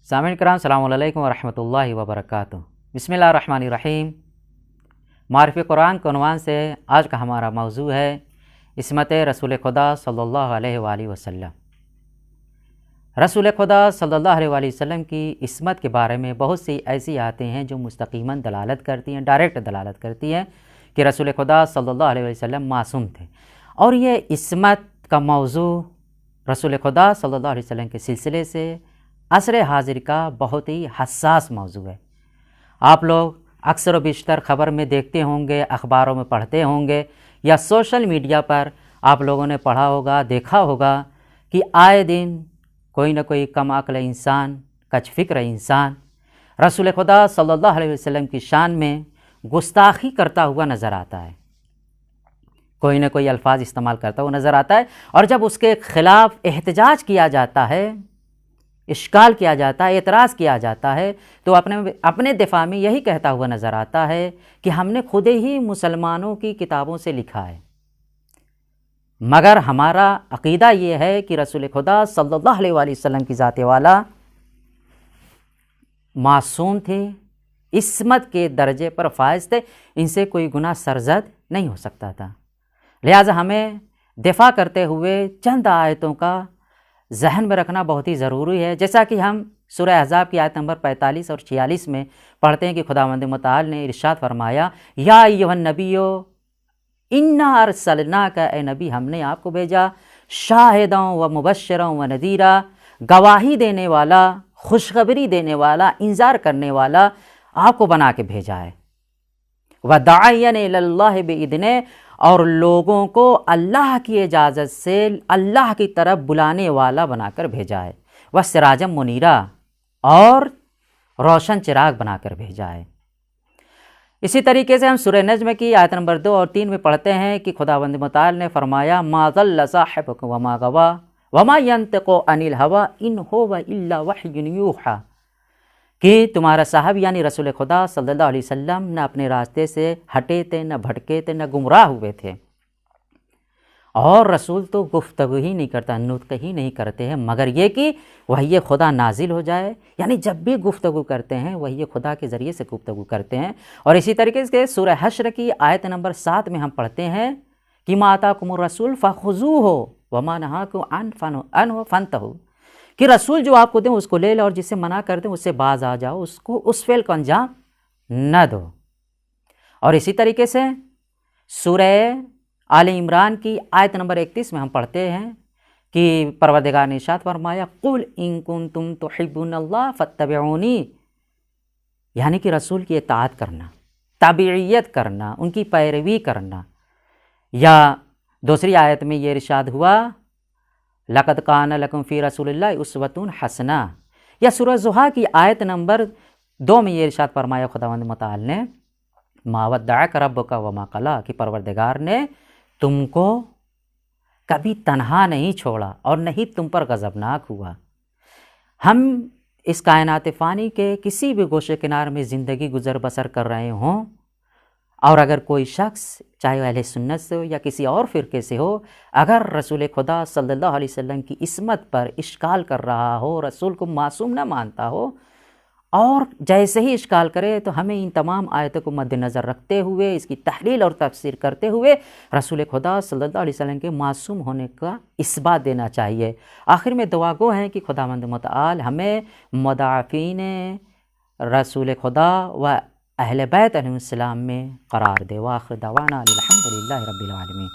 سامعین کرام السلام علیکم ورحمۃ اللہ وبرکاتہ۔ بسم اللہ الرحمن الرحیم۔ معرفِ قرآن کے عنوان سے آج کا ہمارا موضوع ہے عصمت رسول خدا صلی اللہ علیہ وآلہ وسلم۔ رسول خدا صلی اللہ علیہ وآلہ وسلم کی عصمت کے بارے میں بہت سی ایسی آیتیں ہیں جو مستقیماً دلالت کرتی ہیں، ڈائریکٹ دلالت کرتی ہیں کہ رسول خدا صلی اللہ علیہ وسلم معصوم تھے، اور یہ عصمت کا موضوع رسول خدا صلی اللہ علیہ وسلم کے سلسلے سے عصر حاضر کا بہت ہی حساس موضوع ہے۔ آپ لوگ اکثر و بیشتر خبر میں دیکھتے ہوں گے، اخباروں میں پڑھتے ہوں گے، یا سوشل میڈیا پر آپ لوگوں نے پڑھا ہوگا، دیکھا ہوگا کہ آئے دن کوئی نہ کوئی کم عقل انسان، کج فکر انسان رسول خدا صلی اللہ علیہ وسلم کی شان میں گستاخی کرتا ہوا نظر آتا ہے، کوئی نہ کوئی الفاظ استعمال کرتا ہوا نظر آتا ہے، اور جب اس کے خلاف احتجاج کیا جاتا ہے، اشکال کیا جاتا ہے، اعتراض کیا جاتا ہے، تو اپنے دفاع میں یہی کہتا ہوا نظر آتا ہے کہ ہم نے خود ہی مسلمانوں کی کتابوں سے لکھا ہے، مگر ہمارا عقیدہ یہ ہے کہ رسول خدا صلی اللہ علیہ وآلہ وسلم کی ذات والا معصوم تھے، عصمت کے درجے پر فائز تھے، ان سے کوئی گناہ سرزد نہیں ہو سکتا تھا۔ لہٰذا ہمیں دفاع کرتے ہوئے چند آیتوں کا ذہن میں رکھنا بہت ہی ضروری ہے، جیسا کہ ہم سورہ احزاب کی آیت نمبر 45 اور 46 میں پڑھتے ہیں کہ خداوند متعال نے ارشاد فرمایا، یا ایھا النبی انا ارسلناک، اے نبی ہم نے آپ کو بھیجا شاہدا و مبشرا و نذیرا، گواہی دینے والا، خوشخبری دینے والا، انذار کرنے والا آپ کو بنا کے بھیجا ہے، وداعیا الی اللہ باذنہ، اور لوگوں کو اللہ کی اجازت سے اللہ کی طرف بلانے والا بنا کر بھیجا ہے، وسراجا منیرا، اور روشن چراغ بنا کر بھیجا ہے۔ اسی طریقے سے ہم سورہ نجم کی آیت نمبر 2 اور 3 میں پڑھتے ہیں کہ خداوند متعال نے فرمایا، ما ضل صاحبکم وما غوی وما ینطق عن الہوی ان ہو الا وحی یوحی، کہ تمہارا صاحب یعنی رسول خدا صلی اللہ علیہ وسلم نہ اپنے راستے سے ہٹے تھے، نہ بھٹکے تھے، نہ گمراہ ہوئے تھے، اور رسول تو گفتگو ہی نہیں کرتا، نطق ہی نہیں کرتے ہیں، مگر یہ کہ وحی خدا نازل ہو جائے، یعنی جب بھی گفتگو کرتے ہیں وحی خدا کے ذریعے سے گفتگو کرتے ہیں۔ اور اسی طریقے سے سورہ حشر کی آیت نمبر 7 میں ہم پڑھتے ہیں کہ ما آتاکم الرسول فخذوہ وما نہاکم عنہ فانتہوا، کہ رسول جو آپ کو دیں اس کو لے لو، اور جس سے منع کر دیں اس سے باز آ جاؤ، اس فعل کو انجام نہ دو۔ اور اسی طریقے سے سورہ آل عمران کی آیت نمبر 31 میں ہم پڑھتے ہیں کہ پروردگار نے ارشاد فرمایا، قل ان کنتم تحبون اللہ فاتبعونی، یعنی کہ رسول کی اطاعت کرنا، تابعیت کرنا، ان کی پیروی کرنا۔ یا دوسری آیت میں یہ ارشاد ہوا، لقد کان لکم فی رسول اللہ اسوۃ حسنہ۔ یا سورہ ضحیٰ کی آیت نمبر 2 میں یہ ارشاد فرمایا خداوند متعال نے، ما ودعک ربک وما قلی، کہ پروردگار نے تم کو کبھی تنہا نہیں چھوڑا اور نہیں تم پر غضبناک ہوا۔ ہم اس کائنات فانی کے کسی بھی گوشے کنار میں زندگی گزر بسر کر رہے ہوں، اور اگر کوئی شخص چاہے وہ اہل سنت سے ہو یا کسی اور فرقے سے ہو، اگر رسول خدا صلی اللہ علیہ وسلم کی عصمت پر اشکال کر رہا ہو، رسول کو معصوم نہ مانتا ہو، اور جیسے ہی اشکال کرے، تو ہمیں ان تمام آیتوں کو مد نظر رکھتے ہوئے، اس کی تحلیل اور تفسیر کرتے ہوئے رسول خدا صلی اللہ علیہ وسلم کے معصوم ہونے کا اثبات دینا چاہیے۔ آخر میں دعا گو ہیں کہ خداوند متعال ہمیں مدافعین رسول خدا و اہل بیت علیہ السلام میں قرار دے۔ وآخر دعوانا الحمدللہ رب العالمین۔